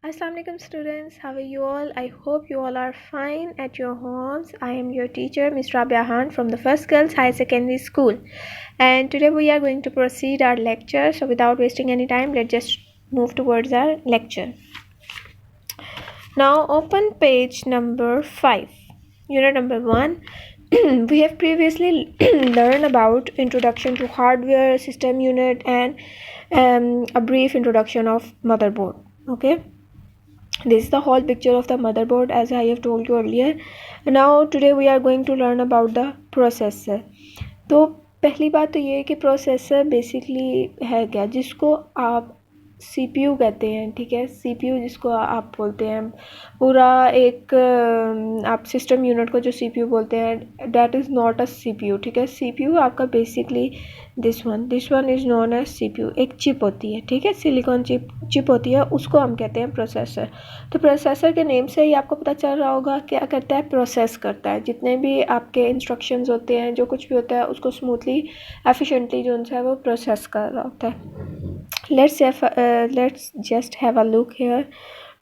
Assalamualaikum students, how are you all? I hope you all are fine at your homes. I am your teacher Ms. Rabia Khan from the First Girls High Secondary School, and today we are going to proceed our lecture. So without wasting any time, let's just move towards our lecture. Now open page number 5, unit number 1. We have previously learned about introduction to hardware, system unit, and a brief introduction of motherboard. Okay, this is the whole picture of the motherboard as I have told you earlier. Now today we are going to learn about the processor. तो पहली बात तो ये है कि processor basically है क्या, जिसको आप CPU कहते हैं. ठीक है, CPU जिसको आप बोलते हैं, पूरा एक आप सिस्टम यूनिट को जो CPU बोलते हैं, that is not a CPU. ठीक है, CPU आपका basically this one is known as CPU. एक चिप होती है, ठीक है, सिलिकॉन चिप होती है, उसको हम कहते हैं प्रोसेसर. तो प्रोसेसर के नेम से ही आपको पता चल रहा होगा क्या करता है, प्रोसेस करता है. जितने भी आपके इंस्ट्रक्शंस होते हैं, जो कुछ भी होता है, उसको स्मूथली एफिशिएंटली जो है वो प्रोसेस कर रहा होता है. Let's just have a look here.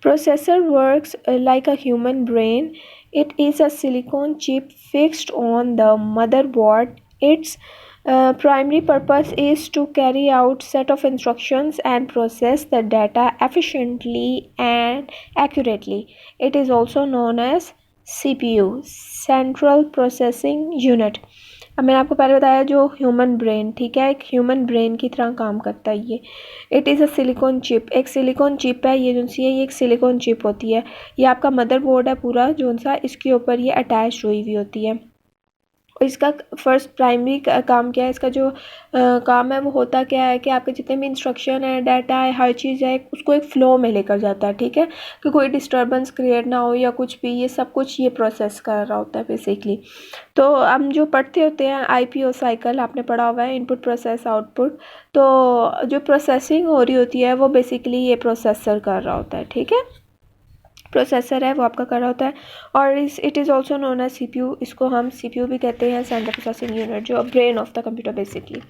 Processor works like a human brain. It is a silicon chip fixed on the motherboard. Its primary purpose is to carry out set of instructions and process the data efficiently and accurately. It is also known as CPU, Central Processing Unit. अब मैंने आपको पहले बताया जो human brain, ठीक है, एक human brain की तरह काम करता है ये. It is a silicon chip, एक सिलिकॉन चिप है ये, जो सी है ये एक सिलिकॉन चिप होती है. ये आपका मदरबोर्ड है पूरा जो सा, इसके ऊपर ये अटैच हुई हुई होती है. इसका फर्स्ट प्राइमरी काम क्या है, इसका जो काम है वो होता क्या है कि आपके जितने भी इंस्ट्रक्शन है, डाटा है, हर चीज़ है, उसको एक फ़्लो में लेकर जाता है. ठीक है, कि कोई डिस्टर्बेंस क्रिएट ना हो या कुछ भी, ये सब कुछ ये प्रोसेस कर रहा होता है बेसिकली. तो हम जो पढ़ते होते हैं IPO साइकिल आपने पढ़ा हुआ है, इनपुट प्रोसेस आउटपुट. तो जो प्रोसेसिंग हो रही होती है वो बेसिकली ये प्रोसेसर कर रहा होता है. ठीक है, प्रोसेसर है वो आपका कर रहा होता है. और it is also known as CPU. इसको हम CPU भी कहते हैं, सेंट्रल प्रोसेसिंग यूनिट, जो brain of the computer basically.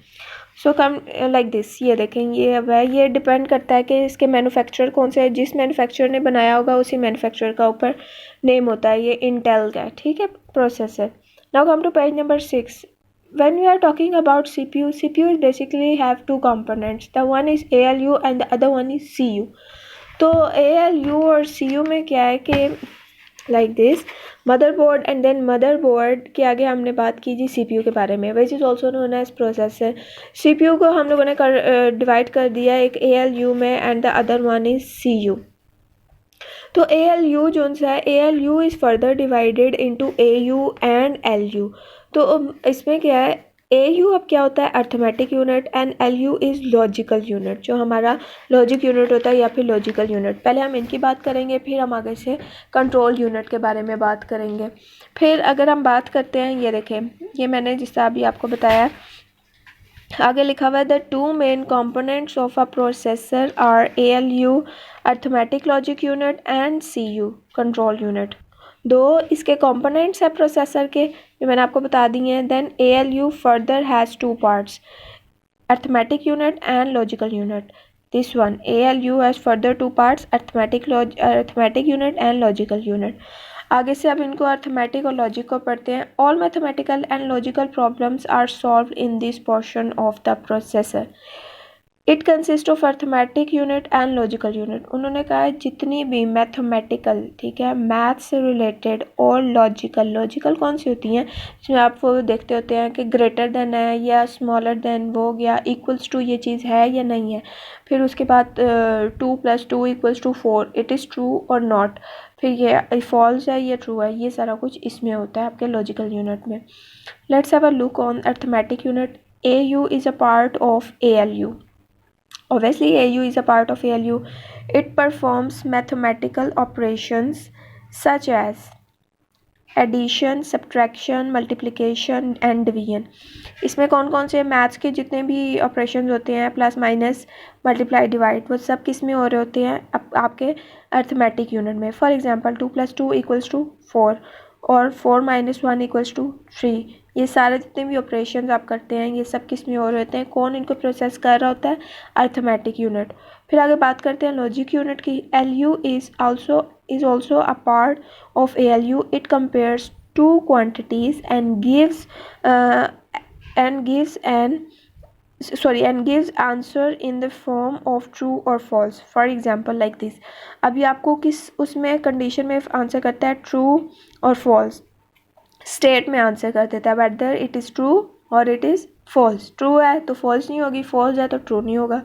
So come like this. ये देखें, ये अब है, ये डिपेंड करता है कि इसके मैन्युफैक्चरर कौन से है. जिस मैन्युफैक्चरर ने बनाया होगा उसी मैन्युफैक्चरर का ऊपर नेम होता है. ये इंटेल का है, ठीक है, processor. Now come to page number 6. When we are talking about CPU is basically have two components. The one is ALU and the other one is CU. तो ALU और CU में क्या है कि like this, motherboard and then motherboard के आगे हमने बात की जी CPU के बारे में, which is also known as processor. CPU को हम लोगों ने डिवाइड कर दिया एक ALU में and the other one is CU. तो ALU जो है, ALU is further divided into AU and LU. तो इसमें क्या है, AU अब क्या होता है, arithmetic unit, and LU is logical unit, जो हमारा लॉजिक यूनिट होता है या फिर लॉजिकल यूनिट. पहले हम इनकी बात करेंगे, फिर हम आगे से कंट्रोल यूनिट के बारे में बात करेंगे. फिर अगर हम बात करते हैं, ये देखें, ये मैंने जिस तरह अभी आपको बताया, आगे लिखा हुआ है the two main components of a processor are ALU arithmetic logic unit and CU control unit. दो इसके कंपोनेंट्स है प्रोसेसर के, जो मैंने आपको बता दिए हैं. Then ALU further has two parts, arithmetic unit and logical unit. This one ALU has further two parts, arithmetic unit and logical unit. आगे से अब इनको अर्थमेटिक और लॉजिक को पढ़ते हैं. All mathematical and logical problems are solved in this portion of the processor. It consist of arithmetic unit and logical unit. उन्होंने कहा है जितनी भी मैथमेटिकल, ठीक है, मैथ से रिलेटेड, और लॉजिकल कौन सी होती हैं, जिसमें आप वो देखते होते हैं कि ग्रेटर देन है या स्मॉलर देन वो या इक्वल्स टू ये चीज़ है या नहीं है. फिर उसके बाद 2 + 2 = 4, इट इज़ ट्रू और नॉट. फिर ये फॉल्स है या ट्रू है, ये सारा कुछ इसमें होता है आपके लॉजिकल यूनिट में. Let's have a look on arithmetic unit. AU is a part of ALU. Obviously, AU is a part of ALU. It performs mathematical operations such as addition, subtraction, multiplication and division. इसमें कौन कौन से maths के जितने भी operations होते हैं, plus minus multiply divide, वो सब किस में हो रहे होते हैं, आपके अर्थमेटिक यूनिट में. फॉर एग्जांपल 2 + 2 = 4 और 4 - 1 = 3. ये सारे जितने भी ऑपरेशंस आप करते हैं, ये सब किस में हो रहे होते हैं, कौन इनको प्रोसेस कर रहा होता है, अर्थमेटिक यूनिट. फिर आगे बात करते हैं लॉजिक यूनिट की. LU is also a part of ALU. It compares two quantities and gives answer in the form of true or false. For example like this. अभी आपको किस उसमें कंडीशन में आंसर करता है, ट्रू और फॉल्स. स्टेट में आंसर कर देता है वेदर इट इज़ ट्रू और इट इज़ फॉल्स. ट्रू है तो फॉल्स नहीं होगी, फॉल्स है तो ट्रू नहीं होगा.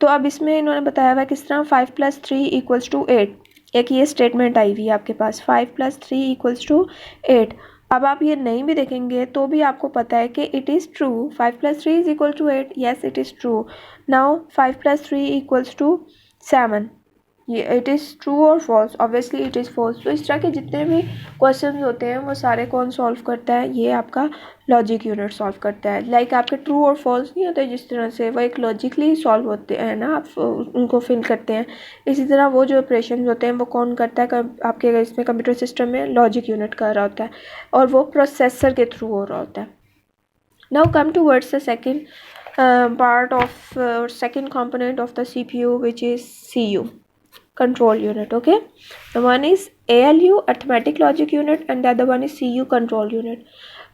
तो अब इसमें इन्होंने बताया हुआ है किस तरह 5 + 3 = 8. एक ये स्टेटमेंट आई हुई है आपके पास, 5 + 3 = 8. अब आप ये नहीं भी देखेंगे तो भी आपको पता है कि it is true. 5 + 3 = 8. Yes it is true. Now 5 + 3 = 7. ये इट इज़ ट्रू और false. Obviously it is false. तो इस तरह के जितने भी क्वेश्चन होते हैं वो सारे कौन सॉल्व करता है, ये आपका लॉजिक यूनिट सॉल्व करता है. लाइक आपके ट्रू और फॉल्स नहीं होते जिस तरह से, वो एक लॉजिकली सॉल्व होते हैं ना, आप उनको फिल करते हैं. इसी तरह वो जो ऑपरेशन होते हैं वो कौन करता है, आपके इसमें कंप्यूटर सिस्टम में लॉजिक यूनिट कर रहा होता है और वो प्रोसेसर के थ्रू हो रहा होता है. Now come towards the second part of second component of the CPU, which is CU, control unit. Okay, the one is ALU, arithmetic logic unit, and the other one is CU, control unit.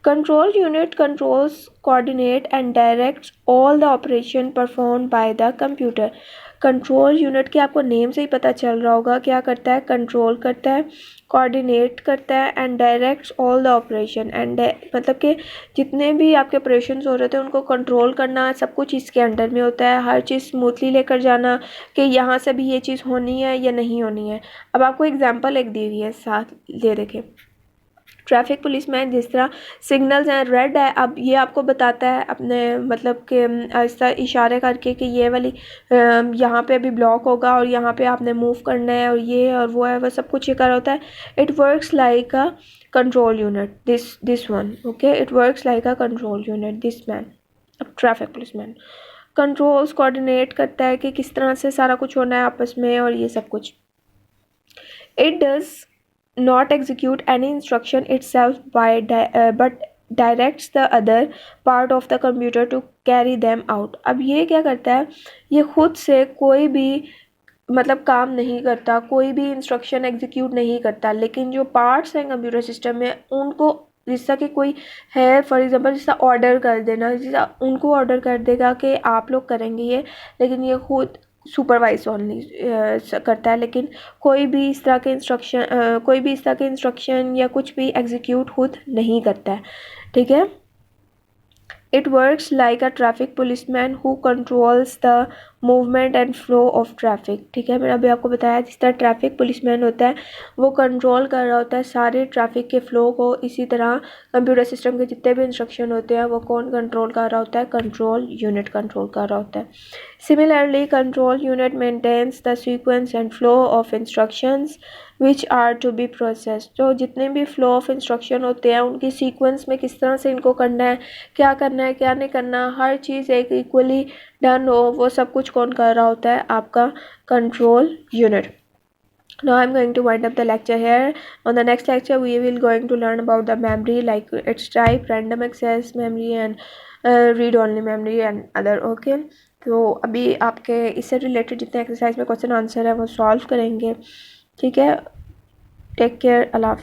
Control unit controls, coordinate and directs all the operation performed by the computer. Control unit के आपको name से ही पता चल रहा होगा क्या करता है, कंट्रोल करता है, कोऑर्डिनेट करता है and directs all the operation. And मतलब कि जितने भी आपके ऑपरेशंस हो रहे थे उनको कंट्रोल करना, सब कुछ इसके अंडर में होता है. हर चीज़ स्मूथली लेकर जाना कि यहाँ से भी ये चीज़ होनी है या नहीं होनी है. अब आपको एग्जांपल एक दी हुई है साथ, ले देखें. ट्रैफिक पुलिस में जिस तरह सिग्नल्स हैं, रेड है, अब ये आपको बताता है अपने मतलब कि ऐसा इशारे करके कि ये वाली यहाँ पे अभी ब्लॉक होगा और यहाँ पे आपने मूव करना है और ये और वो है, वो सब कुछ ये कर होता है. It works like a control unit, this one. Okay, it works like a control unit, this man. अब traffic police man controls, coordinate करता है कि किस तरह से सारा कुछ होना है आपस में और ये सब कुछ. It does not execute any instruction itself but directs the other part of the computer to carry them out. अब ये क्या करता है, ये खुद से कोई भी मतलब काम नहीं करता, कोई भी इंस्ट्रक्शन एग्जीक्यूट नहीं करता, लेकिन जो पार्ट्स हैं कंप्यूटर सिस्टम में उनको, जिसका कि कोई है फॉर एग्जांपल जिसका ऑर्डर कर देना, जिसका उनको ऑर्डर कर देगा कि आप लोग करेंगे ये, लेकिन ये खुद सुपरवाइज ओनली करता है, लेकिन कोई भी इस तरह के इंस्ट्रक्शन या कुछ भी एग्जीक्यूट खुद नहीं करता है. ठीक है. It works like a traffic policeman who controls the movement and flow of traffic. ठीक है, मैंने अभी आपको बताया जिस तरह ट्रैफिक पुलिसमैन होता है वो कंट्रोल कर रहा होता है सारे ट्रैफिक के फ़्लो को, इसी तरह कंप्यूटर सिस्टम के जितने भी इंस्ट्रक्शन होते हैं वो कौन कंट्रोल कर रहा होता है, कंट्रोल यूनिट कंट्रोल कर रहा होता है. Similarly, control unit maintains the sequence and flow of instructions which are to be processed. तो जितने भी flow of instruction होते हैं उनकी sequence में किस तरह से इनको करना है, क्या करना है, क्या नहीं करना, हर चीज़ एक equally done हो, वो सब कुछ कौन कर रहा होता है, आपका control unit. Now I'm going to wind up the lecture here. On the next lecture we will going to learn about the memory, like its type, random access memory and read only memory and other. Okay, तो अभी आपके इससे related जितने exercise में question answer है वो solve करेंगे. ठीक है, टेक केयर, अल्लाह.